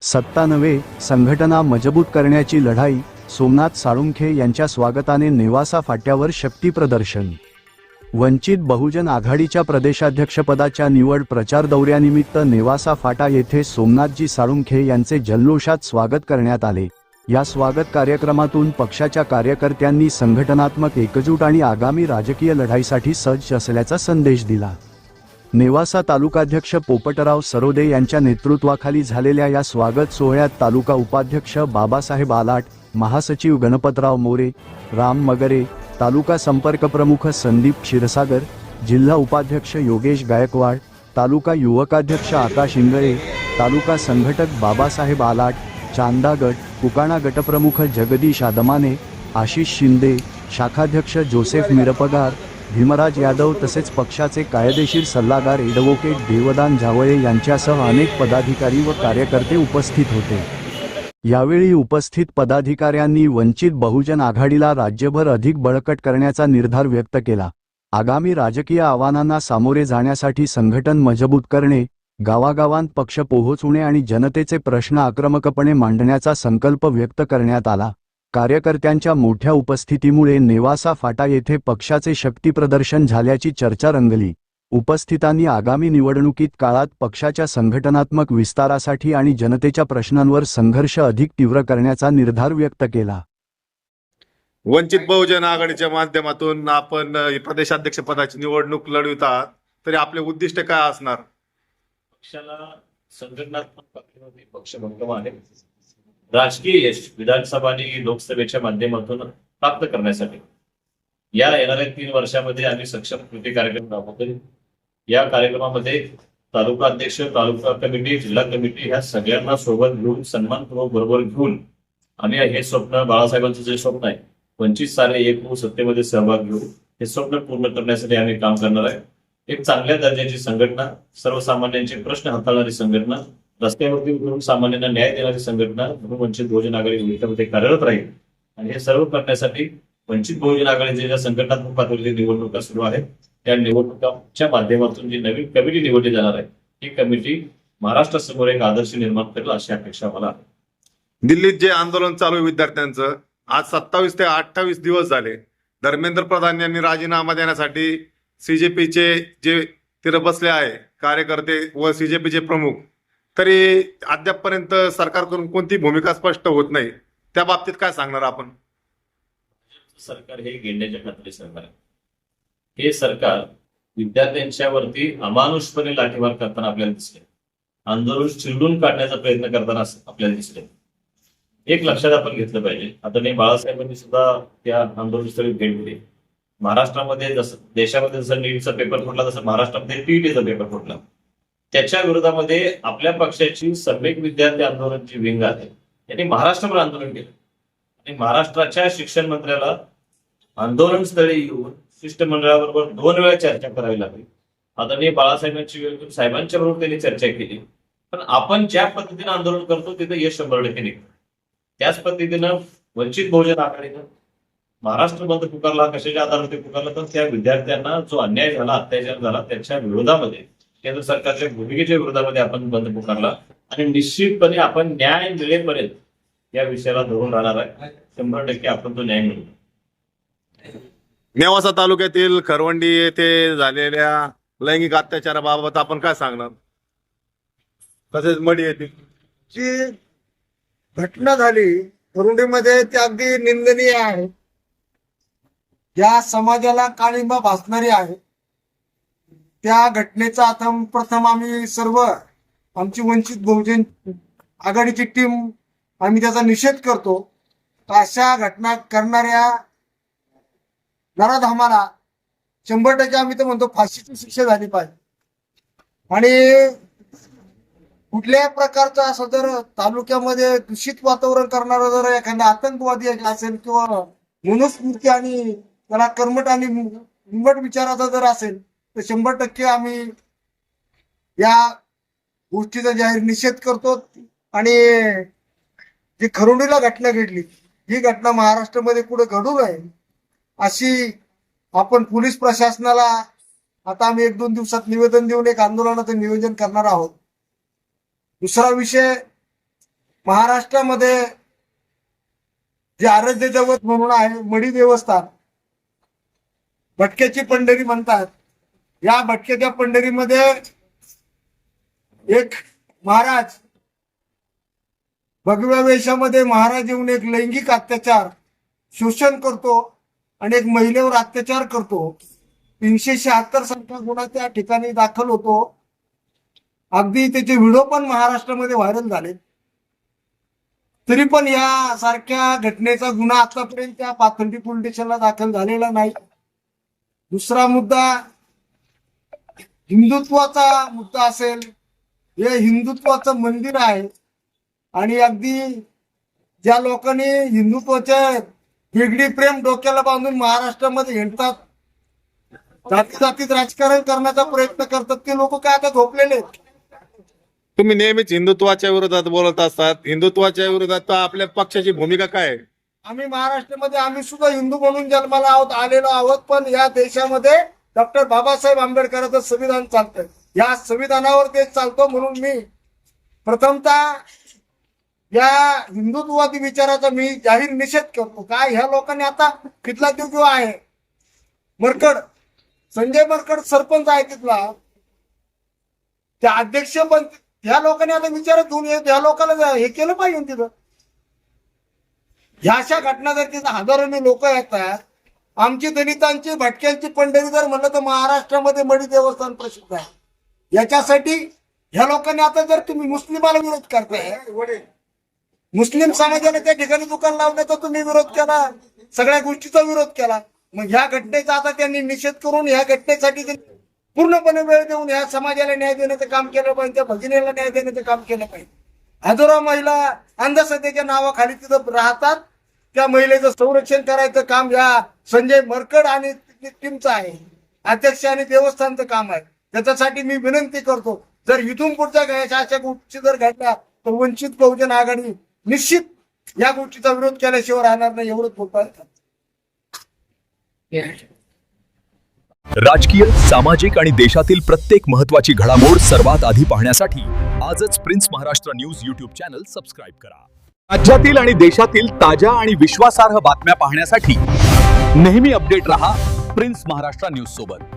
सत्ता नव्हे, संघटना मजबूत करण्याची लढाई. सोमनाथ साळुंखे यांच्या स्वागताने नेवासा फाट्यावर शक्तीप्रदर्शन. वंचित बहुजन आघाडीच्या प्रदेशाध्यक्षपदाच्या निवड प्रचार दौऱ्यानिमित्त नेवासा फाटा येथे सोमनाथजी साळुंखे यांचे जल्लोषात स्वागत करण्यात आले. या स्वागत कार्यक्रमातून पक्षाच्या कार्यकर्त्यांनी संघटनात्मक एकजूट आणि आगामी राजकीय लढाईसाठी सज्ज असल्याचा संदेश दिला. नेवासा तालुकाध्यक्ष पोपटराव सरोदे यांच्या नेतृत्वाखाली झालेल्या या स्वागत सोहळ्यात तालुका उपाध्यक्ष बाबासाहेब आलाट, महासचिव गणपतराव मोरे, राम मगरे, तालुका संपर्क प्रमुख संदीप क्षीरसागर, जिल्हा उपाध्यक्ष योगेश गायकवाड, तालुका युवकाध्यक्ष आकाश इंगळे, तालुका संघटक बाबासाहेब आलाट, चांदा गट, कुकाणा गटप्रमुख जगदीश आदमाने, आशिष शिंदे, शाखाध्यक्ष जोसेफ मिरपगार, भीमराज यादव तसेच पक्षाचे कायदेशीर सल्लागार ॲडव्होकेट देवदान झावळे यांच्यासह अनेक पदाधिकारी व कार्यकर्ते उपस्थित होते. यावेळी उपस्थित पदाधिकाऱ्यांनी वंचित बहुजन आघाडीला राज्यभर अधिक बळकट करण्याचा निर्धार व्यक्त केला. आगामी राजकीय आव्हानांना सामोरे जाण्यासाठी संघटन मजबूत करणे, गावागावांत पक्ष पोहोचवणे आणि जनतेचे प्रश्न आक्रमकपणे मांडण्याचा संकल्प व्यक्त करण्यात आला. कार्यकर्त्यांच्या मोठ्या उपस्थितीमुळे नेवासा फाटा येथे पक्षाचे शक्तीप्रदर्शन झाल्याची चर्चा रंगली. उपस्थितांनी आगामी निवडणुकीत काळात पक्षाच्या संघटनात्मक विस्तारासाठी आणि जनतेच्या प्रश्नांवर संघर्ष अधिक तीव्र करण्याचा निर्धार व्यक्त केला. वंचित बहुजन आघाडीच्या माध्यमातून आपण प्रदेशाध्यक्ष पदाची निवडणूक लढवित आहात, तरी आपले उद्दिष्ट काय असणार? पक्षाला संघटनात्मक पक्ष भक्कम आहे. राजकीय यश विधानसभा आणि लोकसभेच्या माध्यमातून प्राप्त करण्यासाठी या येणाऱ्या 3 वर्षामध्ये आम्ही सक्षम कृती कार्यक्रम राबवतोय. या कार्यक्रमामध्ये तालुका अध्यक्ष, तालुका कमिटी, जिल्हा कमिटी ह्या सगळ्यांना सोबत घेऊन, सन्मानपूर्वक बरोबर घेऊन आम्ही हे स्वप्न, बाळासाहेबांचं जे स्वप्न आहे, 25 साले एक होऊन सत्तेमध्ये सहभाग घेऊ, हे स्वप्न पूर्ण करण्यासाठी आम्ही काम करणार आहे. एक चांगल्या दर्जाची संघटना, सर्वसामान्यांचे प्रश्न हाताळणारी संघटना, रस्त्यावरती उतरून सामान्यांना न्याय देणारी संघटना म्हणून वंचित बहुजन आघाडी भविष्यामध्ये कार्यरत राहील. आणि हे सर्व करण्यासाठी वंचित बहुजन आघाडीच्या ज्या संघटनात्मक पातळीवरती निवडणुका सुरू आहेत, त्या निवडणुकांच्या माध्यमातून जी नवीन कमिटी निवडली जाणार आहे, ही कमिटी महाराष्ट्रासमोर एक आदर्श निर्माण करेल अशी अपेक्षा मला आहे. दिल्लीत जे आंदोलन चालू आहे विद्यार्थ्यांचं, आज 27 ते 28 दिवस झाले. धर्मेंद्र प्रधान यांनी राजीनामा देण्यासाठी सीजेपीचे जे तिथे बसले आहे कार्यकर्ते व सीजेपीचे प्रमुख, तरी अद्यापपर्यंत सरकारकडून कोणती भूमिका स्पष्ट होत नाही. त्या बाबतीत काय सांगणार आपण? सरकार हे गेंड्याच्या खात्री सरकार आहे. हे सरकार विद्यार्थ्यांच्या वरती अमानुषपणे लाठीमार करताना आपल्याला दिसले, आंदोलन चिरडून काढण्याचा प्रयत्न करताना आपल्याला दिसले. एक लक्षात आपण घेतलं पाहिजे, आदरणीय बाळासाहेबांनी सुद्धा त्या आंदोलनस्थळी भेट दिली. महाराष्ट्रामध्ये जसं देशामध्ये जसं नीटचा पेपर फुटला, तसं महाराष्ट्रामध्ये टीईटीचा पेपर फुटला. त्याच्या विरोधामध्ये आपल्या पक्षाची सम्यक विद्यार्थी आंदोलनाची विंग आहे, यांनी महाराष्ट्रभर आंदोलन केलं आणि महाराष्ट्राच्या शिक्षण मंत्र्याला आंदोलनस्थळी येऊन शिष्टमंडळाबरोबर 2 वेळा चर्चा करावी लागली. आदरणीय बाळासाहेबांची साहेबांच्या बरोबर त्यांनी चर्चा केली. पण आपण ज्या पद्धतीने आंदोलन करतो तिथे यश 100% निघतं. त्याच पद्धतीनं वंचित बहुजन आघाडीनं महाराष्ट्र बंद पुकारला. कशाच्या आधारावरती पुकारला? तर त्या विद्यार्थ्यांना जो अन्याय झाला, अत्याचार झाला, त्याच्या विरोधामध्ये, केंद्र सरकारच्या भूमिकेच्या विरोधामध्ये आपण बंद पुकारला आणि निश्चितपणे आपण न्याय मिळेपर्यंत या विषयाला धरून राहणार आहे. 100% आपण तो न्याय मिळवू. नेवासा तालुक्यातील खरवंडी येथे झालेल्या लैंगिक अत्याचाराबाबत आपण काय सांगणार? तसेच मडी येथील जी घटना झाली खरुंडीमध्ये ती अगदी निंदनीय आहे. या समाजाला काळिंबा भासणारी आहे. त्या घटनेचा प्रथम आम्ही सर्व आमची वंचित बहुजन आघाडीची टीम आम्ही त्याचा निषेध करतो. अशा घटना करणाऱ्या नराधमाला 100% आम्ही तर म्हणतो फाशीची शिक्षा झाली पाहिजे. आणि कुठल्याही प्रकारचा असं जर तालुक्यामध्ये दूषित वातावरण करणारा जर एखादा आतंकवादी असेल किंवा मनुस्मृती आणि त्याला कर्मठ आणि निमट विचाराचा जर असेल तर 100% आम्ही या गोष्टीचा जाहीर निषेध करतो. आणि जी खरुंडीला घटना घडली, ही घटना महाराष्ट्रामध्ये कुठे घडू नये अशी आपण पोलीस प्रशासनाला आता आम्ही 1-2 दिवसात निवेदन देऊन एक आंदोलनाचं नियोजन करणार आहोत. दुसरा विषय महाराष्ट्रामध्ये जे आराध्य दैवत म्हणून आहे मढी देवस्थान, भटक्याची पंढरी म्हणतात. या भटक्याच्या पंढरीमध्ये एक महाराज भगव्या वेशामध्ये महाराज येऊन एक लैंगिक अत्याचार, शोषण करतो आणि एक महिलेवर अत्याचार करतो. 376 सारखा गुन्हा त्या ठिकाणी दाखल होतो. अगदी त्याचे व्हिडिओ पण महाराष्ट्रामध्ये व्हायरल झाले. तरी पण या सारख्या घटनेचा गुन्हा आतापर्यंत त्या पाथर्डी पोलीस स्टेशनला दाखल झालेला नाही. दुसरा मुद्दा हिंदुत्वाचा मुद्दा असेल. हे हिंदुत्वाचं मंदिर आहे आणि अगदी ज्या लोकांनी हिंदुत्वाचे वेगळी प्रेम डोक्याला बांधून महाराष्ट्रामध्ये हिंडतात, जाती जातीत राजकारण करण्याचा प्रयत्न करतात, ते लोक काय आता झोपलेले आहेत. तुम्ही नेहमीच हिंदुत्वाच्या विरोधात बोलत असतात. हिंदुत्वाच्या विरोधात तर आपल्या पक्षाची भूमिका काय आहे? आम्ही महाराष्ट्रामध्ये आम्ही सुद्धा हिंदू म्हणून जन्माला आलेलो आहोत. पण या देशामध्ये डॉक्टर बाबासाहेब आंबेडकरांचं संविधान चालतं. या संविधानावर देश चालतो. म्हणून मी प्रथमतः या हिंदुत्ववादी विचाराचा मी जाहीर निषेध करतो. काय ह्या लोकांनी आता तिथला जो आहे मरकड, संजय मरकड सरपंच आहे तिथला, त्या अध्यक्ष पण ह्या लोकांनी आता विचारत घेऊन ह्या लोकांना हे केलं पाहिजे तिथं. ह्या अशा घटना जर तिथं हजारोनी लोक येतात. आमची दलितांची भटक्यांची पंढरी जर म्हणलं तर महाराष्ट्रामध्ये मढी देवस्थान प्रसिद्ध आहे. याच्यासाठी ह्या लोकांनी आता जर तुम्ही मुस्लिमाला विरोध करताय, मुस्लिम समाजाने त्या ठिकाणी दुकान लावण्याचा तुम्ही विरोध केला, सगळ्या गोष्टीचा विरोध केला. मग ह्या घटनेचा आता त्यांनी निषेध करून ह्या घटनेसाठी पूर्णपणे वेळ देऊन ह्या समाजाला न्याय देण्याचं काम केलं पाहिजे, त्या भगिनीला न्याय देण्याचं काम केलं पाहिजे. हजारो महिला अंधश्रद्धेच्या नावाखाली तिथं राहतात. त्या महिलेचं संरक्षण करायचं काम या संजय मरकड आणि टीमचं आहे, अध्यक्ष आणि देवस्थानचं काम आहे. त्याच्यासाठी मी विनंती करतो, जर इथून पुढच्या अशा गोष्टी जर घडल्या तर वंचित बहुजन आघाडी निश्चित या गोष्टीचा विरोध केल्याशिवाय राहणार नाही, एवढंच बोलतो. राजकीय, सामाजिक आणि देशातील प्रत्येक महत्त्वाची घडामोड सर्वात आधी पाहण्यासाठी आजच prince Maharashtra news YouTube channel subscribe करा. राज्यातील आणि देशातील ताज्या आणि विश्वासार्ह बातम्या पाहण्यासाठी नेहमी अपडेट रहा प्रिन्स महाराष्ट्र न्यूज सोबत.